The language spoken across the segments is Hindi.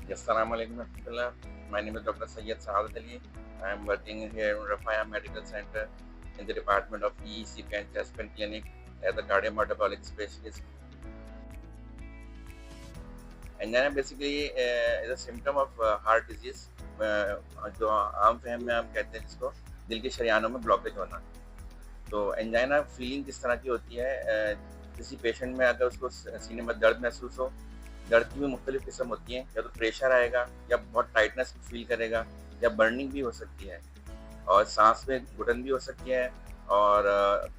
Assalamualaikum warahmatullah. My name is Dr. Syed Saadat Ali. I am working here in Rafaya Medical Center in the Department of ECP and Chest Pain Clinic as a cardiometabolic specialist. Angina basically is a symptom of heart disease, जो आम फहम में हम कहते हैं जिसको दिल के शरियानों में ब्लॉकेज होना। तो एंजाइना फीलिंग किस तरह की होती है? किसी पेशेंट में अगर उसको सीने में दर्द महसूस हो, दर्द की भी मुख्तलिफ किस्म होती हैं, या तो प्रेशर आएगा या बहुत टाइटनेस फील करेगा या बर्निंग भी हो सकती है और सांस में घुटन भी हो सकती है और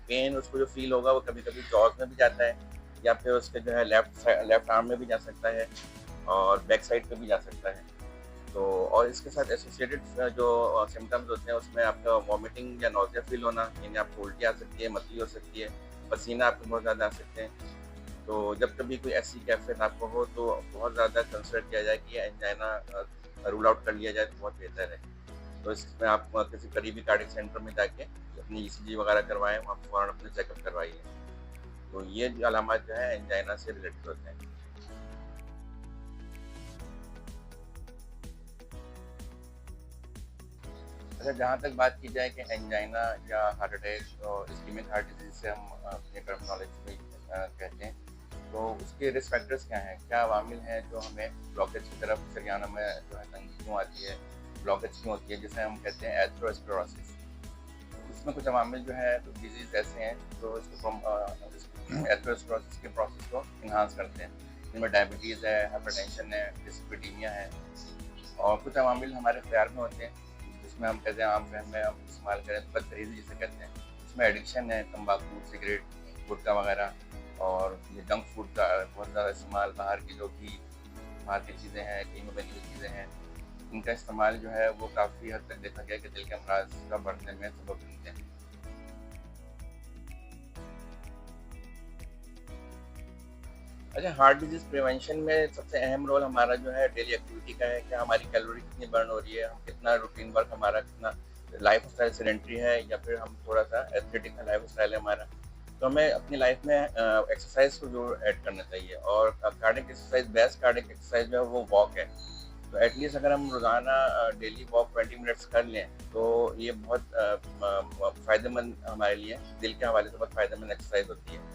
पेन उसको जो फील होगा वो कभी कभी जॉज में भी जाता है या फिर उसके जो है लेफ्ट आर्म में भी जा सकता है और बैक साइड पे भी जा सकता है। तो और इसके साथ एसोसिएटेड जो सिम्टम्स होते हैं उसमें आपका वॉमिटिंग या नौजिया फील होना, यानी आपको उल्टी आ सकती है, मतली हो सकती है, पसीना आपको बहुत ज़्यादा आ सकते हैं। तो जब कभी कोई ऐसी कैफियत आपको हो तो बहुत ज़्यादा कंसिडर किया जाए कि एंजाइना रूल आउट कर लिया जाए तो बहुत बेहतर है। तो इसमें आप किसी करीबी कार्डियक सेंटर में जाके अपनी ईसीजी वगैरह करवाएं, वहाँ फ़ौरन अपने चेकअप करवाइए। तो ये जो अलामत जो है एंजाइना से रिलेटेड होते हैं। अच्छा, जहाँ तक बात की जाए कि एंजाइना या हार्ट अटैक और इस्कीमिक हार्ट डिजीज से हम अपने टर्मिनोलॉजी में कहते हैं, तो उसके रिस्क फैक्टर्स क्या हैं? क्या अवामिल हैं जो हमें ब्लॉकेज की तरफ शरियाना में जो है तंगी क्यों आती है, ब्लॉकेज क्यों होती है, जिसे हम कहते हैं एथेरोस्क्लेरोसिस। इसमें कुछ अवामिल जो है तो डिजीज़ ऐसे हैं जो इसको एथेरोस्क्लेरोसिस के प्रोसेस को इन्हांस करते हैं, जिनमें डायबिटीज़ है, हाइपरटेंशन है, डिस्लिपिडीमिया है। और कुछ अवामिल हमारे ख्याल में होते हैं जिसमें हम कहते हैं आम फहम में हम इस्तेमाल करें तो बदतमीज़ी जिसे कहते हैं। उसमें एडिक्शन है, तंबाकू, सिगरेट, गुटखा वगैरह और ये जंक फूड का बहुत ज़्यादा इस्तेमाल, बाहर की जो भी बाहर की चीज़ें हैं, कहीं में बनी हुई चीज़ें हैं, इनका इस्तेमाल जो है वो काफ़ी हद तक देखा गया कि दिल के अमराज का बढ़ने में सबब बनते हैं। अच्छा, हार्ट डिजीज़ प्रिवेंशन में सबसे अहम रोल हमारा जो है डेली एक्टिविटी का है कि हमारी कैलोरी कितनी बर्न हो रही है, हम कितना रूटीन वर्क हमारा कितना लाइफ़स्टाइल सेडेंटरी है या फिर हम थोड़ा-सा एथलेटिक लाइफ़स्टाइल है हमारा। तो हमें अपनी लाइफ़ में एक्सरसाइज़ को ज़रूर ऐड करना चाहिए और cardiac exercise, best cardiac exercise जो है वो वॉक है। तो एटलीस्ट अगर हम रोज़ाना डेली वॉक 20 मिनट्स कर लें, तो ये बहुत फ़ायदेमंद हमारे लिए, दिल के हवाले से बहुत फ़ायदेमंद एक्सरसाइज़ होती है।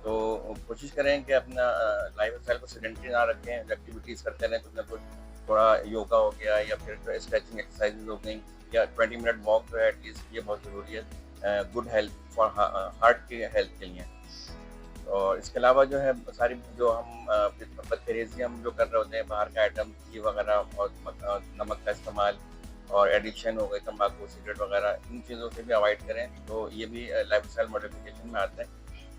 तो कोशिश करें कि अपना लाइफ़स्टाइल को सेडेंटरी ना रखें, एक्टिविटीज़ करते रहें कुछ ना कुछ, थोड़ा योगा हो गया या फिर स्ट्रेचिंग एक्सरसाइज़ेज़ हो गई या 20 मिनट वॉक जो है एटलीस्ट, ये बहुत ज़रूरी है गुड हेल्थ फॉर हार्ट की हेल्थ के लिए। और इसके अलावा जो है सारी जो हम बदतमीज़ी हम जो कर रहे होते हैं, बाहर का आइटम घी वगैरह और नमक का इस्तेमाल और एडिक्शन हो गई तंबाकू, सिगरेट वगैरह, इन चीज़ों से भी अवॉइड करें, तो ये भी लाइफ़स्टाइल मॉडिफ़िकेशन में आता है।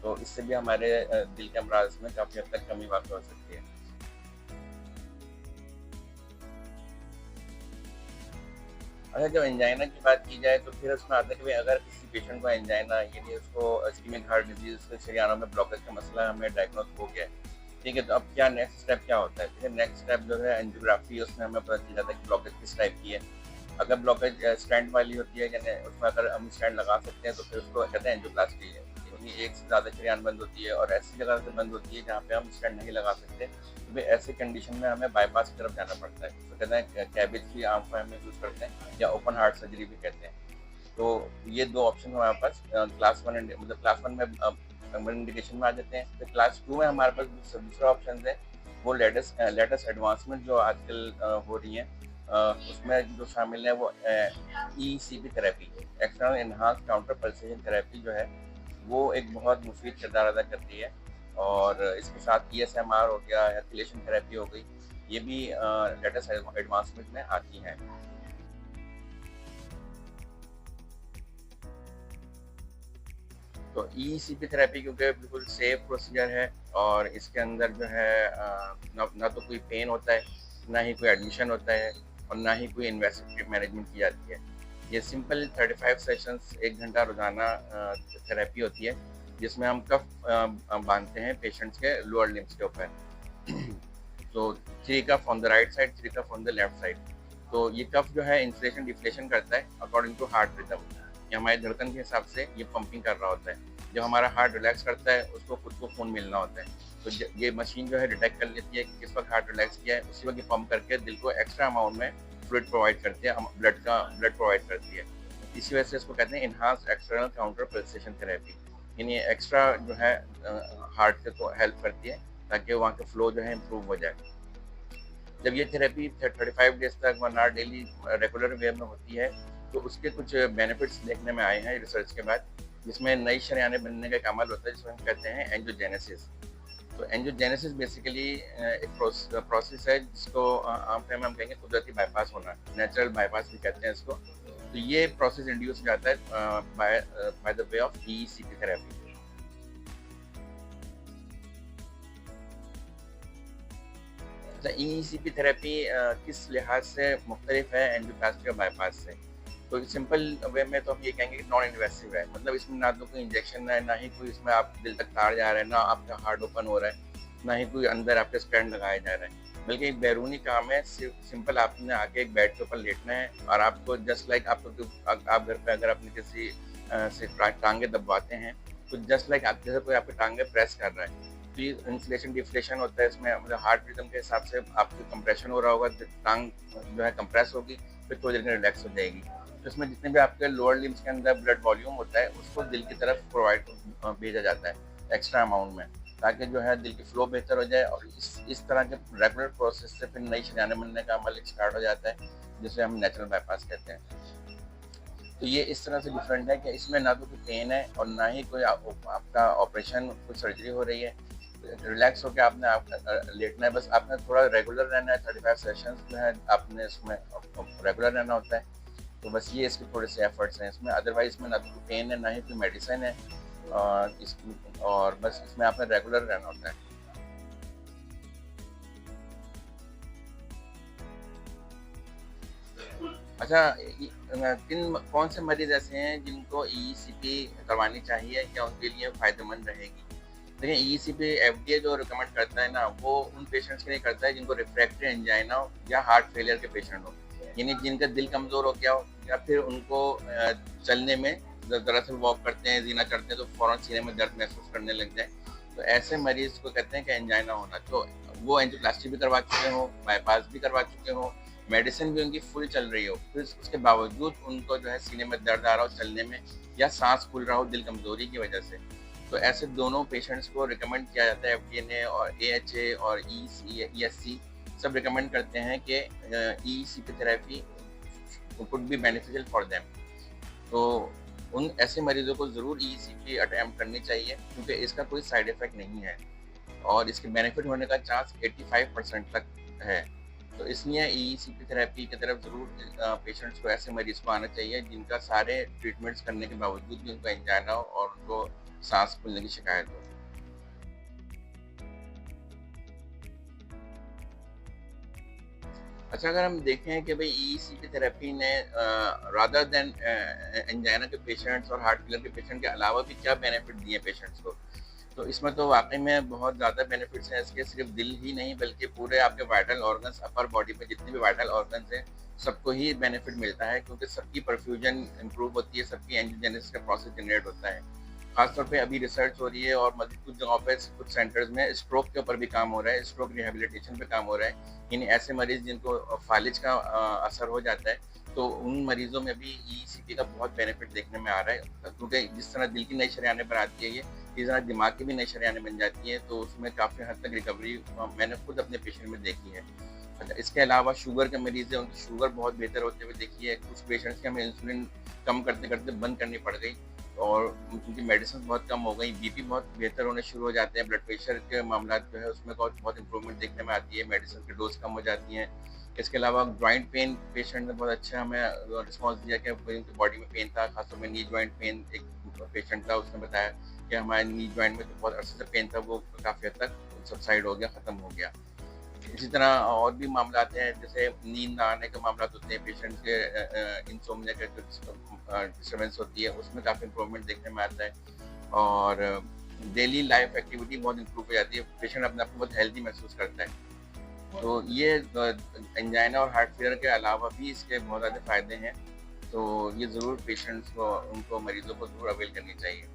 तो इससे भी हमारे दिल के अमराज में काफ़ी हद तक कमी वाक़ हो सकती है। अच्छा, जब एंजाइना की बात की जाए तो फिर उसमें आता है कि भाई अगर किसी पेशेंट को एंजाइना यानी उसको इस्कीमिक हार्ट डिजीज़ शरियानों में ब्लॉकेज का मसला हमें डायग्नोस हो गया है, ठीक है? तो अब क्या नेक्स्ट स्टेप क्या होता है? फिर नेक्स्ट स्टेप जो है एंजियोग्राफी, उसमें हमें पता चल जाता है कि ब्लॉकेज किस टाइप की है। अगर ब्लॉकेज स्टेंट वाली होती है, यानी उसमें अगर हम स्टेंट लगा सकते हैं तो फिर उसको कहते हैं एंजियोप्लास्टी है। यानी एक से ज़्यादा शरेयान बंद होती है और ऐसी जगह से बंद होती है जहाँ पे हम स्टेंट नहीं लगा सकते, तो फिर ऐसी कंडीशन में हमें बाईपास की तरफ जाना पड़ता है। तो कहते हैं कैबेज की आम फहम में यूज़ करते हैं या ओपन हार्ट सर्जरी भी कहते हैं। तो ये 2 ऑप्शन हमारे पास क्लास 1 मतलब क्लास 1 में इंडिकेशन में आ जाते हैं। फिर क्लास 2 में हमारे पास दूसरा ऑप्शन है, वो लेटेस्ट एडवांसमेंट जो आजकल हो रही हैं, उसमें जो शामिल है वो ECP therapy, external enhanced counter pulsation therapy जो है, वो एक बहुत मुफीद किरदार अदा करती है। और इसके साथ ईएसएमआर हो गया, एथिलेशन थेरेपी हो गई, ये भी लेटेस्ट एडवांसमेंट में आती हैं। तो ईसीपी थेरेपी क्योंकि बिल्कुल सेफ प्रोसीजर है और इसके अंदर जो है ना तो कोई पेन होता है, ना ही कोई एडमिशन होता है और ना ही कोई इन्वेस्टिगेटिव मैनेजमेंट की जाती है। ये सिंपल 35 सेशंस 1 घंटा रोज़ाना थेरेपी होती है, जिसमें हम कफ बांधते हैं पेशेंट्स के लोअर लिम्स के ऊपर। तो 3 cuff on the right side, 3 cuff on the left side. तो ये कफ जो है इन्फ्लेशन डिफ्लेशन करता है अकॉर्डिंग टू हार्ट रिदम। ये हमारी धड़कन के हिसाब से ये पंपिंग कर रहा होता है। जब हमारा हार्ट रिलैक्स करता है, उसको खुद को खून मिलना होता है। तो ये मशीन जो है डिटेक्ट कर लेती है कि किस वक्त हार्ट रिलैक्स किया है, उसी वक्त ये पंप करके दिल को एक्स्ट्रा अमाउंट में फ्लूइड प्रोवाइड करती है, ब्लड प्रोवाइड करती है। इसी वजह से इसको कहते हैं enhanced external counter pulsation therapy. यानी एक्स्ट्रा जो है हार्ट को हेल्प करती है ताकि वहाँ का फ्लो जो है इम्प्रूव हो जाए। जब ये थेरेपी 35 डेज तक 1 आवर डेली रेगुलर वे में होती है, तो उसके कुछ बेनिफिट्स देखने में आए हैं रिसर्च के बाद, जिसमें नई शरेयानें बनने का एक अमल होता है जिसको हम कहते हैं एंजियोजेनेसिस। तो एंजियोजेनेसिस बेसिकली एक प्रोसेस है जिसको आम टाइम में हम कहेंगे कुदरती बाईपास होना, नेचुरल बाईपास भी कहते हैं इसको। तो ये प्रोसेस इंड्यूस हो जाता है by the way of EECP therapy. EECP therapy किस लिहाज से मुख्तलिफ है एंजियोप्लास्टी और बाईपास से? तो सिंपल वे में तो हम ये कहेंगे कि नॉन इन्वेसिव है, मतलब इसमें ना तो कोई इंजेक्शन है, ना ही कोई इसमें आप दिल तक तार जा रहा है, ना आपका हार्ट ओपन हो रहा है, ना ही कोई अंदर आपके स्टेंट लगाया जा रहा है, बल्कि एक बैरूनी काम है। सिर्फ सिंपल आपने आके एक बेड के ऊपर लेटना है और आपको जस्ट लाइक आपको आप घर पे अगर अपने किसी से टांगे दबाते हैं तो जस्ट लाइक आप जैसे कोई आपकी टांगे प्रेस कर रहा है, तो ये इन्फ्लेशन डिफ्लेशन होता है इसमें, मतलब हार्ट रिदम के हिसाब से आपको कंप्रेशन हो रहा होगा, टांग जो है कंप्रेस होगी, फिर थोड़ी देर में रिलैक्स हो जाएगी। तो इसमें जितने भी आपके लोअर लिम्स के अंदर ब्लड वॉल्यूम होता है उसको दिल की तरफ प्रोवाइड भेजा जाता है एक्स्ट्रा अमाउंट में, ताकि जो है दिल की फ्लो बेहतर हो जाए। और इस तरह के रेगुलर प्रोसेस से फिर नई शरेयानें बनने का अमल स्टार्ट हो जाता है, जिसे हम नेचुरल बाईपास कहते हैं। तो ये इस तरह से डिफरेंट है कि इसमें ना तो कोई पेन है और ना ही कोई आपका ऑपरेशन, कोई सर्जरी हो रही है। रिलैक्स होकर आपने लेटना है, बस आपने थोड़ा रेगुलर रहना है, 35 सेशंस जो है आपने इसमें रेगुलर रहना होता है। तो बस ये इसके थोड़े से एफर्ट्स हैं इसमें, अदरवाइज इसमें ना तो कोई पेन है, ना ही कोई मेडिसिन है, और बस इसमें आपने रेगुलर रहना होता है। अच्छा, कौन से मरीज ऐसे हैं जिनको ईईसीपी करवानी चाहिए या उनके लिए फ़ायदेमंद रहेगी? देखिए, ईईसीपी एफडीए जो रिकमेंड करता है ना, वो उन पेशेंट्स के लिए करता है जिनको रिफ्रैक्टरी एंजाइना हो या हार्ट फेलियर के पेशेंट हो, यानी जिनका दिल कमज़ोर हो गया हो या फिर उनको चलने में दरअसल वॉक करते हैं, जीना करते हैं तो फ़ौरन सीने में दर्द महसूस करने लग जाए, तो ऐसे मरीज़ को कहते हैं कि एंजाइना होना। तो वो एंजियोप्लास्टी भी करवा चुके हों, बाईपास भी करवा चुके हों, मेडिसिन भी उनकी फुल चल रही हो, फिर उसके बावजूद उनको जो है सीने में दर्द आ रहा हो चलने में, या सांस फूल रहा हो दिल कमज़ोरी की वजह से, तो ऐसे दोनों पेशेंट्स को रिकमेंड किया जाता है एफडीए ने, और एएचए और ईएससी सब रिकमेंड करते हैं कि EECP therapy could be beneficial for them. तो उन ऐसे मरीजों को ज़रूर ईईसीपी अटेम्प्ट करनी चाहिए, क्योंकि इसका कोई साइड इफ़ेक्ट नहीं है और इसके बेनिफिट होने का चांस 85% तक है। तो इसलिए ईईसीपी थेरेपी की तरफ ज़रूर पेशेंट्स को, ऐसे मरीज को आना चाहिए जिनका सारे ट्रीटमेंट्स करने के बावजूद भी उनको एंजाइना हो और उनको सांस फूलने की शिकायत हो। अच्छा, अगर हम देखें कि भाई ईईसीपी थेरेपी ने रादर देन एंजाइना के पेशेंट्स और हार्ट फेलियर के पेशेंट के अलावा भी क्या बेनिफिट दिए पेशेंट्स को, तो इसमें तो वाकई में बहुत ज़्यादा बेनिफिट्स हैं इसके। सिर्फ दिल ही नहीं बल्कि पूरे आपके वाइटल ऑर्गन्स, अपर बॉडी में जितने भी वाइटल ऑर्गन्स हैं सबको ही बेनिफिट मिलता है, क्योंकि सबकी परफ्यूजन इंप्रूव होती है, सबकी एंजियोजेनेसिस का प्रोसेस जनरेट होता है। खासतौर पे अभी रिसर्च हो रही है और मतलब कुछ जगहों पे, कुछ सेंटर्स में स्ट्रोक के ऊपर भी काम हो रहा है, स्ट्रोक रिहेबिलिटेशन पे काम हो रहा है। यानी ऐसे मरीज जिनको फालिज का असर हो जाता है, तो उन मरीजों में भी ईईसीपी का बहुत बेनिफिट देखने में आ रहा है, क्योंकि जिस तरह दिल की नई शरेयानें बनाती है ये, इस तरह दिमाग की भी नई शरेयानें बन जाती हैं, तो उसमें काफ़ी हद तक रिकवरी मैंने खुद अपने पेशेंट में देखी है। अच्छा, इसके अलावा शुगर के मरीज़ हैं, उनकी शुगर बहुत बेहतर होते हुए देखी है। कुछ पेशेंट्स की हमें इंसुलिन कम करते करते बंद करनी पड़ गई और उनकी मेडिसिन बहुत कम हो गई, बीपी बहुत बेहतर होने शुरू हो जाते हैं, ब्लड प्रेशर के मामला जो है उसमें बहुत इंप्रूवमेंट देखने में आती है, मेडिसिन की डोज कम हो जाती हैं। इसके अलावा जॉइंट पेन पेशेंट ने बहुत अच्छा हमें रिस्पॉन्स दिया कि उनकी बॉडी में पेन था, खासतौर में नी जॉइंट पेन। एक पेशेंट था, उसने बताया कि हमारे नी जॉइंट में तो बहुत अरसे से पेन था, वो काफ़ी हद तक सबसाइड हो गया, ख़त्म हो गया। इसी तरह और भी मामला आते हैं, जैसे नींद ना आने के मामला होते हैं, पेशेंट के इंसोम्निया के डिस्टर्बेंस होती है, उसमें काफ़ी इंप्रूवमेंट देखने में आता है। और डेली लाइफ एक्टिविटी बहुत इंप्रूव हो जाती है, पेशेंट अपने आप को बहुत हेल्दी महसूस करता है। तो ये एंजाइना और हार्ट फेलियर के अलावा भी इसके बहुत ज़्यादा फ़ायदे हैं, तो ये ज़रूर पेशेंट्स को, उनको मरीज़ों को ज़रूर अवेल करनी चाहिए।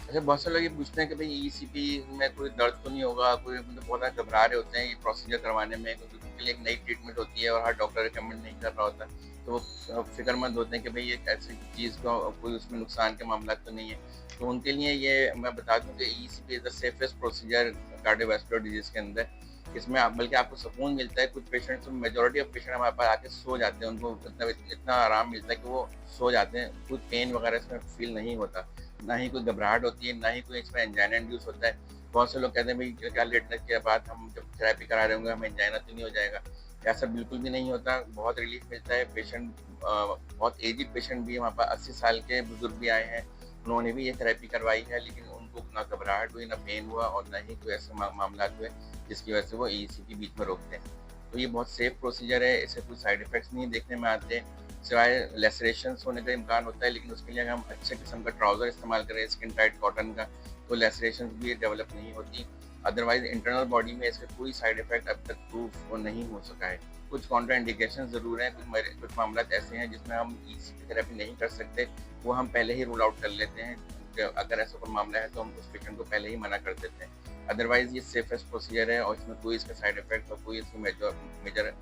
अच्छा, बहुत से लोग ये पूछते हैं कि भई ईसीपी में कोई दर्द तो नहीं होगा? कोई मतलब बहुत ज़्यादा घबरा रहे होते हैं ये प्रोसीजर करवाने में, क्योंकि उनके लिए एक नई ट्रीटमेंट होती है और हर डॉक्टर रिकमेंड नहीं कर रहा होता। तो वो फ़िक्रमंद होते हैं कि भई एक ऐसी चीज़ का कोई उसमें नुकसान के मामला तो नहीं है। तो उनके लिए ये मैं बता दूँ कि ECP is the safest procedure cardiovascular disease के अंदर। इसमें आप बल्कि आपको सुकून मिलता है, कुछ पेशेंट्स मेजॉरिटी ऑफ पेशेंट हमारे पास आके सो जाते हैं, उनको इतना इतना आराम मिलता है कि वो सो जाते हैं, कोई पेन वगैरह इसमें फ़ील नहीं होता। ना ही कोई घबराहट होती है, ना ही कोई इसमें एंजाइना इंड्यूस होता है। बहुत से लोग कहते हैं भई क्या लेटने के बाद हम जब थेरेपी करा रहे होंगे हमें एंजाइना तो नहीं हो जाएगा? ऐसा बिल्कुल भी नहीं होता, बहुत रिलीफ़ मिलता है। पेशेंट बहुत एज्ड पेशेंट भी हमारे पास 80 साल के बुज़ुर्ग भी आए हैं, उन्होंने भी ये थेरेपी करवाई है, लेकिन उनको ना घबराहट हुई, ना पेन हुआ और ना ही कोई ऐसे मामलात हुए जिसकी वजह से वो ईसीपी बीच में रोकते हैं। तो ये बहुत सेफ प्रोसीजर है, इससे कोई साइड इफ़ेक्ट्स नहीं देखने में आते, सिवाय लैसरेशंस होने का इम्कान होता है, लेकिन उसके लिए अगर हम अच्छे किस्म का ट्राउज़र इस्तेमाल करें स्किन टाइट कॉटन का, तो लैसरेशंस भी डेवलप नहीं होती। अदरवाइज़ इंटरनल बॉडी में इसका कोई साइड इफ़ेक्ट अब तक प्रूफ नहीं हो सका है। कुछ कॉन्ट्राइंडिकेशंस ज़रूर हैं, कुछ मामलात ऐसे हैं जिसमें हम ईसीपी थेरेपी नहीं कर सकते, वो हम पहले ही रूल आउट कर लेते हैं। अगर ऐसा कोई मामला है तो हम उस पेशेंट को पहले ही मना कर देते हैं। अदरवाइज़ ये सेफेस्ट प्रोसीजर है और इसमें कोई इसका साइड इफ़ेक्ट और कोई इसमें मेजर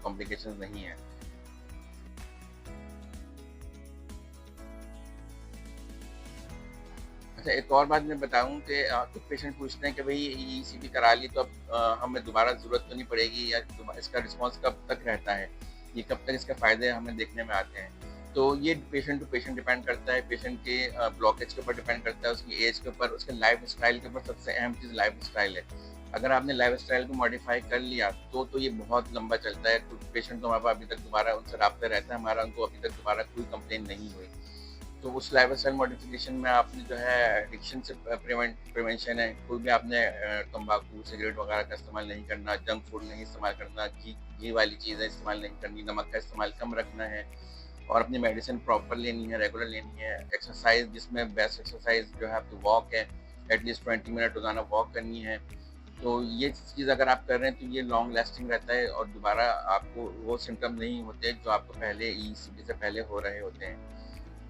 कॉम्प्लिकेशंस नहीं है। अच्छा, एक और बात मैं बताऊँ कि कुछ पेशेंट पूछते हैं कि भई ईसीपी करा ली तो अब हमें दोबारा ज़रूरत तो नहीं पड़ेगी या इसका रिस्पॉन्स कब तक रहता है? ये कब तक इसके फ़ायदे हमें देखने में आते हैं? तो ये पेशेंट टू पेशेंट डिपेंड करता है, पेशेंट के ब्लॉकेज के ऊपर डिपेंड करता है, उसकी एज के ऊपर, उसके लाइफ़स्टाइल के ऊपर। सबसे अहम चीज़ लाइफ़स्टाइल है। अगर आपने लाइफ़स्टाइल को मॉडिफ़ाई कर लिया तो ये बहुत लंबा चलता है। कुछ पेशेंट तो हमारे पास अभी तक दोबारा उनसे राब्ता रहता है हमारा, उनको अभी तक दोबारा कोई कंप्लेंट नहीं हुई। तो उस लाइफ़स्टाइल मॉडिफ़िकेशन में आपने जो है एडिक्शन से प्रिवेंशन है, कोई भी आपने तम्बाकू, सिगरेट वगैरह का इस्तेमाल नहीं करना, जंक फूड नहीं इस्तेमाल करना, घी घी वाली चीज़ें इस्तेमाल नहीं करनी, नमक का इस्तेमाल कम रखना है और अपनी मेडिसिन प्रॉपर लेनी है, रेगुलर लेनी है। एक्सरसाइज़ जिसमें बेस्ट एक्सरसाइज़ जो है आपकी वॉक है, एटलीस्ट 20 मिनट रोज़ाना वॉक करनी है। तो ये चीज़ अगर आप कर रहे हैं तो ये लॉन्ग लास्टिंग रहता है और दोबारा आपको वो सिम्पटम नहीं होते जो आपको पहले ईसीपी से पहले हो रहे होते हैं।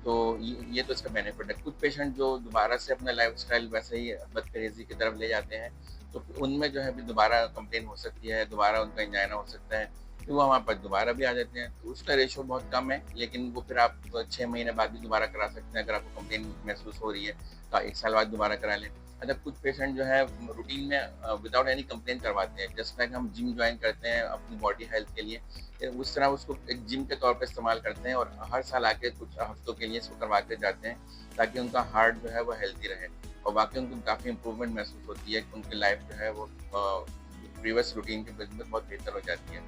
तो ये तो इसका बेनिफिट है। कुछ पेशेंट जो दोबारा से अपना लाइफ़स्टाइल वैसे ही बदतमीज़ी की तरफ ले जाते हैं, तो उनमें जो है फिर दोबारा कंप्लेन हो सकती है, दोबारा उनका एंजाइना हो सकता है, फिर वो हमारे पास दोबारा भी आ जाते हैं। तो उसका रेशियो बहुत कम है, लेकिन वो फिर आप 6 महीने बाद भी दोबारा करा सकते हैं अगर आपको कंप्लेन महसूस हो रही है, तो 1 साल बाद दोबारा करा लें। अच्छा, कुछ पेशेंट जो है रूटीन में विदाउट एनी कंप्लेन करवाते हैं, जस्ट लाइक हम जिम जॉइन करते हैं अपनी बॉडी हेल्थ के लिए, उस तरह उसको एक जिम के तौर पे इस्तेमाल करते हैं और हर साल आके कुछ हफ्तों के लिए इसको करवा के जाते हैं, ताकि उनका हार्ट जो है वो हेल्दी रहे और वाक़ई उनको काफ़ी इम्प्रूवमेंट महसूस होती है कि उनकी लाइफ जो है वो प्रीवियस रूटीन के मुकाबले बहुत बेहतर हो जाती है।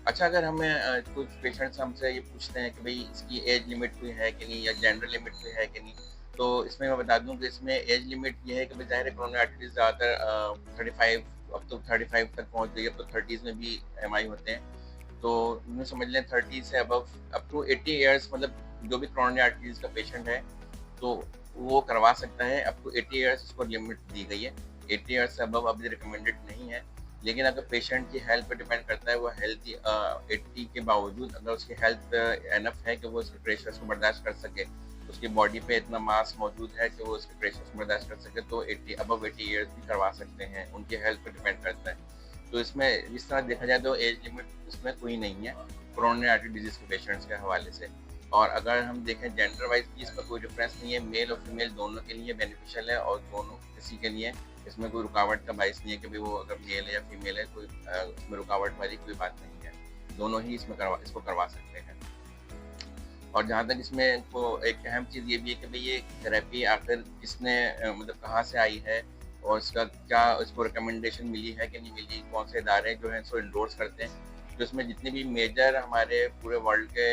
अच्छा, अगर हमें कुछ पेशेंट्स हमसे ये पूछते हैं कि भई इसकी एज लिमिट कोई है कि नहीं या जेंडर लिमिट कोई है कि नहीं, तो इसमें मैं बता दूँ कि इसमें एज लिमिट ये है कि भई ज़ाहिर है कोरोनरी आर्टरीज़ ज़्यादातर 35, अब तो 35 तक पहुँच गई है, अब तो 30s में भी एमआई होते हैं। तो यूँ समझ लें 30 से अबव अप टू 80 इयर्स, मतलब जो भी कोरोनरी आर्टरीज़ का पेशेंट है, तो वो करवा सकता है। अप टू 80 इयर्स उसको लिमिट दी गई है। 80 इयर्स से अबव अभी रिकमेंडेड नहीं है। लेकिन अगर पेशेंट की हेल्थ पे डिपेंड करता है, वो हेल्थी 80 के बावजूद अगर उसकी हेल्थ इनफ है कि वो उसके प्रेशर्स को बर्दाश्त कर सके, उसकी बॉडी पे इतना मास मौजूद है कि वो उसके प्रेशर्स को बर्दाश्त कर सके, तो 80 अबव 80 इयर्स भी करवा सकते हैं। उनकी हेल्थ पे डिपेंड करता है। तो इसमें इस तरह देखा जाए तो एज लिमिट इसमें कोई नहीं है कोरोनरी आर्टरी डिजीज़ के पेशेंट्स के हवाले से। और अगर हम देखें जेंडर वाइज़ भी इसमें कोई डिफरेंस नहीं है, मेल और फीमेल दोनों के लिए बेनिफिशियल है और दोनों किसी के लिए इसमें कोई रुकावट का बाइस नहीं है कि भाई वो अगर मेल है या फीमेल है, कोई उसमें रुकावट वाली कोई बात नहीं है। दोनों ही इसको करवा सकते हैं। और जहाँ तक इसमें को एक अहम चीज़ ये भी है कि भई ये थेरेपी आखिर किसने मतलब कहाँ से आई है और इसका क्या इसको रिकमेंडेशन मिली है कि नहीं मिली, कौन से इदारे जो हैं इसको एंडोर्स करते हैं। तो इसमें जितने भी मेजर हमारे पूरे वर्ल्ड के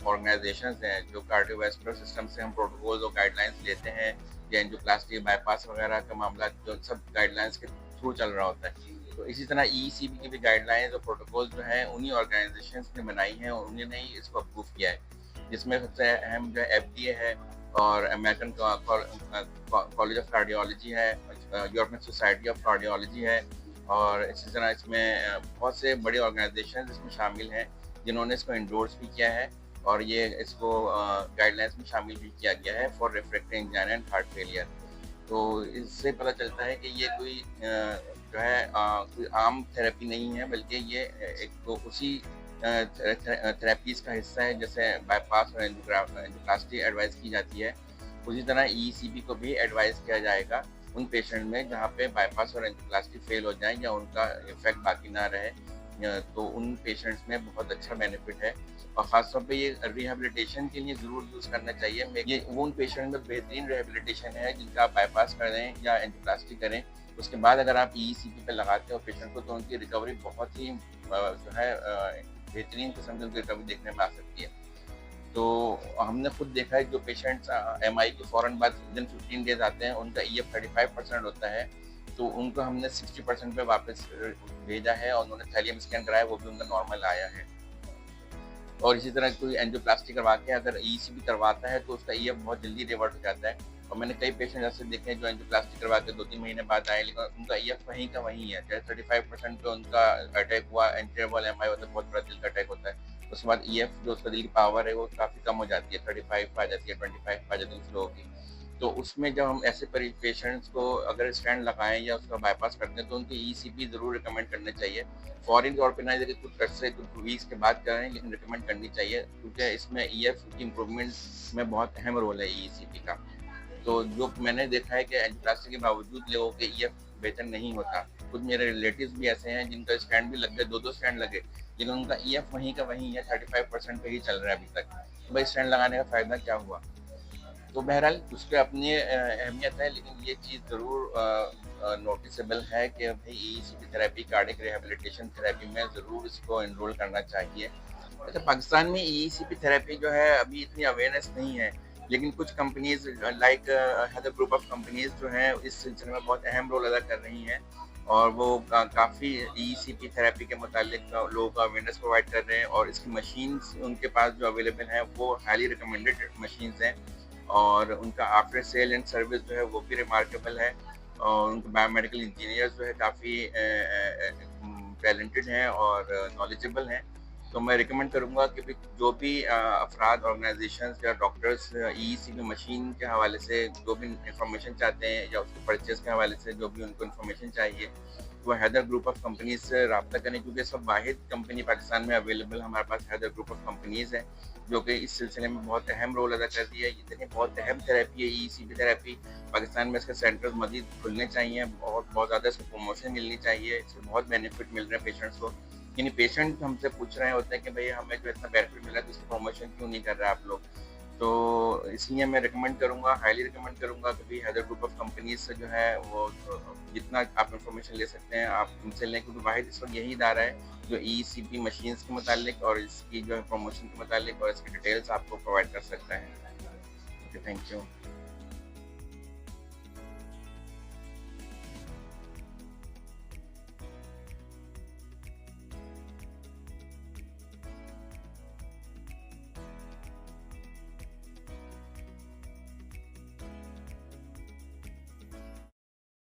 ऑर्गेनाइजेशंस हैं, जो कार्डियोवैस्कुलर सिस्टम से हम प्रोटोकॉल्स और गाइडलाइंस लेते हैं, या एंजियोप्लास्टी बाईपास वगैरह का मामला जो सब गाइडलाइंस के थ्रू चल रहा होता है। तो इसी तरह ईसीबी की भी गाइडलाइंस और प्रोटोकॉल्स जो हैं उन्हीं ऑर्गेनाइजेशंस ने बनाई हैं और उन्होंने ही इसको अप्रूव किया है। जिसमें सबसे अहम जो है एफडीए है और अमेरिकन कॉलेज ऑफ कार्डियोलॉजी है, यूरोपियन सोसाइटी ऑफ कार्डियोलॉजी है और इसी तरह इसमें बहुत से बड़े ऑर्गेनाइजेशन इसमें शामिल हैं जिन्होंने इसको एंडोर्स भी किया है और ये इसको गाइडलाइंस में शामिल भी किया गया है for refractive angina and heart failure. तो इससे पता चलता है कि ये कोई जो है कोई आम थेरेपी नहीं है, बल्कि ये एक तो उसी थेरेपीज़ का हिस्सा है, जैसे बाईपास और एंजियोप्लास्टी एडवाइस की जाती है। उसी तरह ईसीबी को भी एडवाइस किया जाएगा उन पेशेंट में जहाँ पे बाईपास और एंजियोप्लास्टी फेल हो जाए या उनका इफेक्ट बाकी ना रहे, तो उन पेशेंट्स में बहुत अच्छा बेनिफिट है। और ख़ासतौर पे ये रिहैबिलिटेशन के लिए ज़रूर यूज़ करना चाहिए। ये वो उन पेशेंट में बेहतरीन रिहैबिलिटेशन है जिनका आप बाईपास करें या एंजियोप्लास्टी करें, उसके बाद अगर आप ईसीपी पे लगाते हो पेशेंट को, तो उनकी रिकवरी बहुत ही जो है बेहतरीन किस्म की उनकी रिकवरी देखने में आ सकती है। तो हमने खुद देखा है, जो पेशेंट्स एमआई के फ़ौरन बाद विदिन 15 डेज़ आते हैं, उनका ईएफ 35% होता है, तो उनको हमने 60% पे वापस भेजा है और उन्होंने थैलियम स्कैन कराया, वो भी उनका नॉर्मल आया है। और इसी तरह कोई एंजियोप्लास्टी करवा के अगर ईसीबी करवाता है, तो उसका ईएफ बहुत जल्दी रिवर्ट हो जाता है। और मैंने कई पेशेंट ऐसे देखे हैं जो एंजियोप्लास्टी करवा के 2-3 महीने बाद आए, लेकिन उनका ईएफ वहीं का वहीं है। चाहे 35% पे उनका अटैक हुआ, एंट्री एमआई होता है, बहुत बड़ा दिल का अटैक होता है। उसके बाद ईएफ जो उसका दिल की पावर है वो काफ़ी कम हो जाती है, 35 पे आ जाती है, 25 पे आ जाती है उस लोगों की। तो उसमें जब हम ऐसे पेशेंट्स को अगर स्टेंट लगाएं या उसका बाईपास करते हैं, तो उनके ईसीपी ज़रूर रिकमेंड करने चाहिए। फौरी तौर पे ना, कुछ अर्से से कुछ वीक्स के बाद करें, लेकिन रिकमेंड करनी चाहिए, क्योंकि इसमें ईएफ की इम्प्रूवमेंट में बहुत अहम रोल है ईसीपी का। तो जो मैंने देखा है कि एंजियोप्लास्टी के बावजूद लोगों के ईएफ बेहतर नहीं होता। कुछ मेरे रिलेटिव्स भी ऐसे हैं जिनका स्टैंड भी लग गए, 2-2 स्टैंड लगे, लेकिन उनका ईएफ वहीं का वहीं है, 35% पे ही चल रहा है अभी तक। तो भाई स्टैंड लगाने का फ़ायदा क्या हुआ? तो बहरहाल उसकी अपनी अहमियत है, लेकिन ये चीज़ ज़रूर नोटिसेबल है कि भाई ECP therapy, cardiac rehabilitation therapy में ज़रूर इसको एनरोल करना चाहिए। अच्छा, पाकिस्तान में ईसीपी थेरेपी जो है अभी इतनी अवेयरनेस नहीं है, लेकिन कुछ companies like Haidar group of companies जो हैं इस सिलसिले में बहुत अहम रोल अदा कर रही हैं, और वो काफ़ी ईसीपी थेरेपी के मुतालिक लोगों को अवेयरनेस प्रोवाइड कर रहे हैं, और इसकी मशीन्स उनके पास जो अवेलेबल हैं वो हाईली रिकमेंडेड मशीन्स हैं, और उनका आफ्टर सेल एंड सर्विस जो है वो भी रिमार्केबल है, और उनके बायोमेडिकल इंजीनियर्स जो है काफ़ी टैलेंटेड हैं और नॉलेजेबल हैं। तो मैं रिकमेंड करूँगा कि जो भी अफराद, ऑर्गेनाइजेशंस या डॉक्टर्स ईसीपी मशीन के हवाले से जो भी इंफॉर्मेशन चाहते हैं, या उसके परचेज़ के हवाले से जो भी उनको इंफॉर्मेशन चाहिए, वो हैदर ग्रुप ऑफ कंपनीज़ से रब्ता करें, क्योंकि सब वाहिद कंपनी पाकिस्तान में अवेलेबल हमारे पास हैदर ग्रुप ऑफ कंपनीज़ है, जो कि इस सिलसिले में बहुत अहम रोल अदा कर रही है। ये देखिए बहुत अहम थेरेपी है ईसीपी थेरेपी। पाकिस्तान में इसके सेंटर्स मज़ीद खुलने चाहिए, बहुत ज़्यादा इसको प्रमोशन मिलनी चाहिए, इससे बहुत बेनिफिट मिल रहे हैं पेशेंट्स को। यानी पेशेंट हमसे पूछ रहे होते हैं कि भई हमें जो इतना बेनिफिट मिला है, तो इसकी प्रमोशन क्यों नहीं कर रहे आप लोग? तो इसलिए मैं रिकमेंड करूँगा, हाईली रिकमेंड करूँगा कि भई हैदर ग्रुप ऑफ कंपनीज़ से जो है वो जितना आप इन्फॉर्मेशन ले सकते हैं आप उनसे लें, क्योंकि वाहिद इस वक़्त यही इदारा है जो ईसीपी मशीन्स के मुतालिक और इसकी जो है प्रमोशन के मुतालिक और इसकी डिटेल्स आपको प्रोवाइड कर सकता है। Okay, thank you.